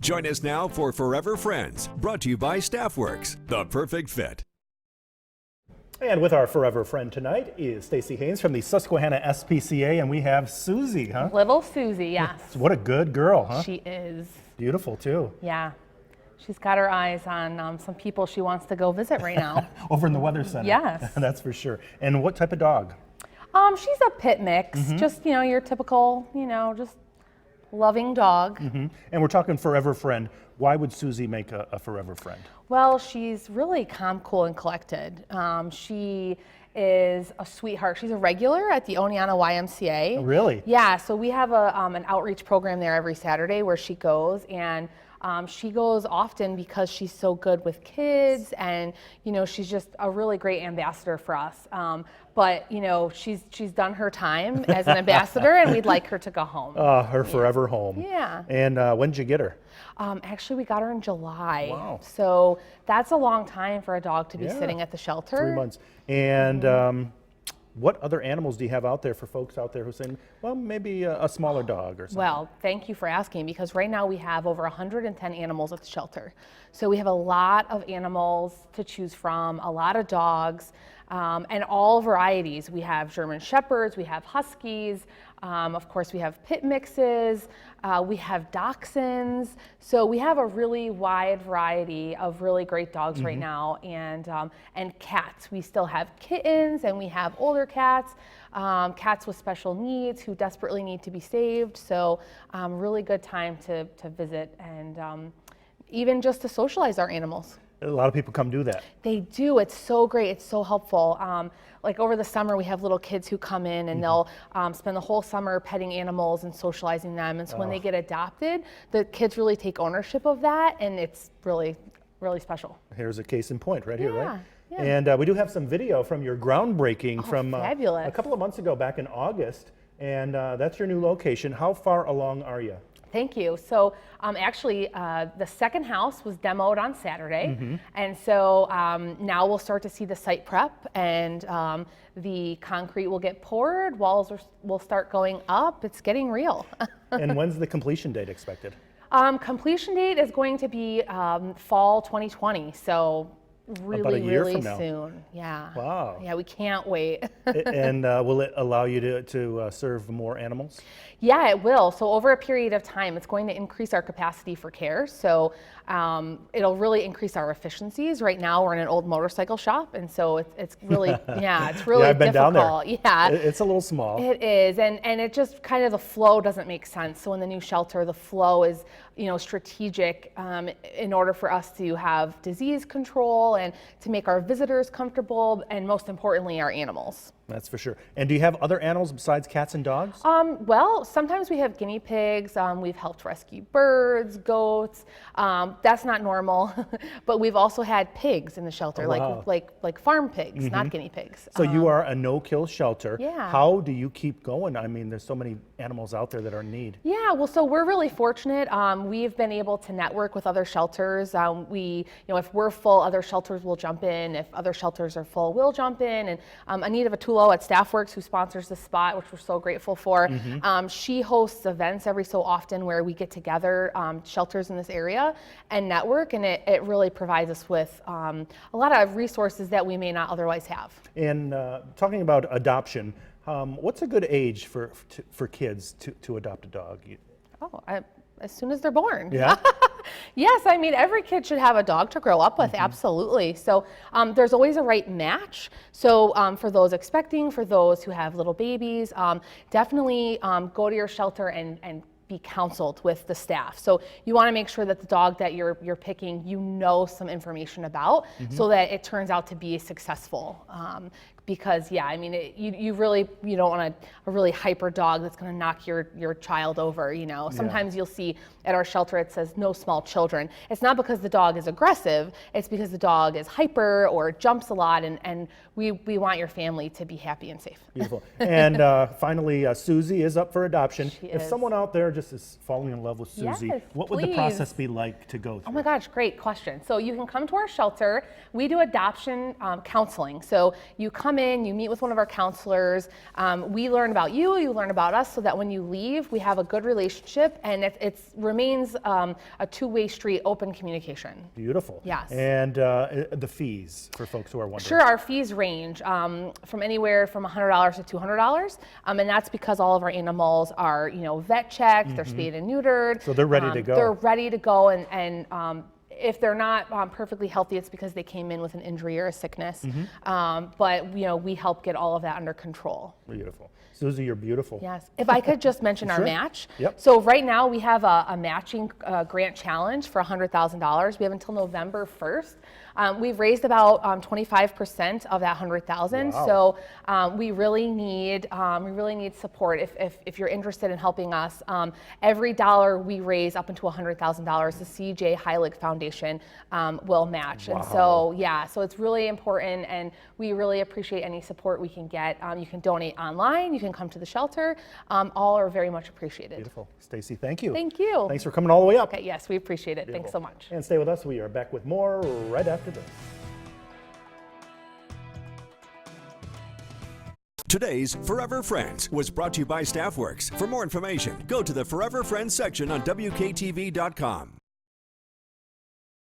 Join us now for Furever Friends, brought to you by Staffworks, the perfect fit. And with our Furever Friend tonight is Stacy Haynes from the Susquehanna SPCA, and we have Susie, huh? Little Susie, yes. What a good girl, huh? She is. Beautiful, too. Yeah. She's got her eyes on some people she wants to go visit right now. Over in the Weather Center. Yes. That's for sure. And what type of dog? She's a pit mix, just, your typical, just loving dog. And we're talking Furever Friend. Why would Susie make a Furever Friend? Well, she's really calm, cool, and collected. She is a sweetheart. She's a regular at the Oneonta YMCA. Oh, really? Yeah, so we have an outreach program there every Saturday where she goes, and she goes often because she's so good with kids, and she's just a really great ambassador for us. But she's done her time as an ambassador, and we'd like her to go home. Her forever home. Yeah. And when did you get her? Actually, we got her in July. Wow. So that's a long time for a dog to be sitting at the shelter. 3 months. And what other animals do you have out there for folks out there who say, well, maybe a smaller dog or something? Well, thank you for asking, because right now we have over 110 animals at the shelter. So we have a lot of animals to choose from, a lot of dogs, and all varieties. We have German Shepherds, we have Huskies, of course we have pit mixes, we have Dachshunds. So we have a really wide variety of really great dogs right now, and cats. We still have kittens, and we have older cats, cats with special needs who desperately need to be saved. So really good time to visit and even just to socialize our animals. A lot of people come do that. They do. It's so great. It's so helpful. Like over the summer, we have little kids who come in and they'll spend the whole summer petting animals and socializing them. And so when they get adopted, the kids really take ownership of that, and it's really, really special. Here's a case in point right here, right? Yeah. And we do have some video from your groundbreaking from fabulous. A couple of months ago, back in August. And that's your new location. How far along are you? Thank you. So actually, the second house was demoed on Saturday. And so now we'll start to see the site prep, and the concrete will get poured, walls will start going up. It's getting real. And when's the completion date expected? Completion date is going to be fall 2020. So really, about a year really from now. soon. Yeah. Wow. Yeah, we can't wait. And will it allow you to serve more animals? Yeah, it will. So over a period of time, it's going to increase our capacity for care. So it'll really increase our efficiencies. Right now, we're in an old motorcycle shop, and so it's really, it's really I've been difficult. down there. Yeah, it's a little small. It is, and it just kind of, the flow doesn't make sense. So in the new shelter, the flow is strategic in order for us to have disease control and to make our visitors comfortable, and most importantly, our animals. That's for sure. And do you have other animals besides cats and dogs? Well, sometimes we have guinea pigs. We've helped rescue birds, goats. That's not normal, but we've also had pigs in the shelter, like farm pigs, not guinea pigs. So you are a no-kill shelter. Yeah. How do you keep going? I mean, there's so many animals out there that are in need. Yeah, well, so we're really fortunate. We've been able to network with other shelters. If we're full, other shelters will jump in. If other shelters are full, we'll jump in. And Anita Vitullo at Staffworks, who sponsors the spot, which we're so grateful for, she hosts events every so often where we get together, shelters in this area, and network, and it really provides us with a lot of resources that we may not otherwise have. And talking about adoption, what's a good age for kids to adopt a dog? As soon as they're born. Yeah. Yes, I mean, every kid should have a dog to grow up with, absolutely. So there's always a right match. So for those expecting, for those who have little babies, definitely go to your shelter and be counseled with the staff. So you want to make sure that the dog that you're picking, some information about, so that it turns out to be successful. Because I mean, you don't want a really hyper dog that's going to knock your child over. Sometimes you'll see at our shelter it says no small children. It's not because the dog is aggressive. It's because the dog is hyper or jumps a lot, and we want your family to be happy and safe. Beautiful. And finally, Susie is up for adoption. If someone out there just is falling in love with Susie, what would the process be like to go through? Oh my gosh, great question. So you can come to our shelter. We do adoption counseling. So you come come in, you meet with one of our counselors. We learn about you, you learn about us, so that when you leave, we have a good relationship, and it remains a two-way street, open communication. Beautiful. Yes. And the fees for folks who are wondering. Sure, our fees range from anywhere from $100 to $200, and that's because all of our animals are, vet checked, they're spayed and neutered. So they're ready to go. They're ready to go, and if they're not perfectly healthy, it's because they came in with an injury or a sickness. But we help get all of that under control. Beautiful. Susie, you're beautiful. Yes. If I could just mention our match. Yep. So right now we have a matching grant challenge for $100,000. We have until November 1st. We've raised about 25% of that $100,000. Wow. So we really need support. If you're interested in helping us, every dollar we raise up into $100,000, the CJ Heilig Foundation will match. Wow. And so so it's really important, and we really appreciate any support we can get. You can donate online. You can come to the shelter. All are very much appreciated. Beautiful. Stacy, thank you. Thank you. Thanks for coming all the way up. Okay, yes, we appreciate it. Beautiful. Thanks so much. And stay with us. We are back with more right after this. Today's Furever Friends was brought to you by StaffWorks. For more information, go to the Furever Friends section on WKTV.com.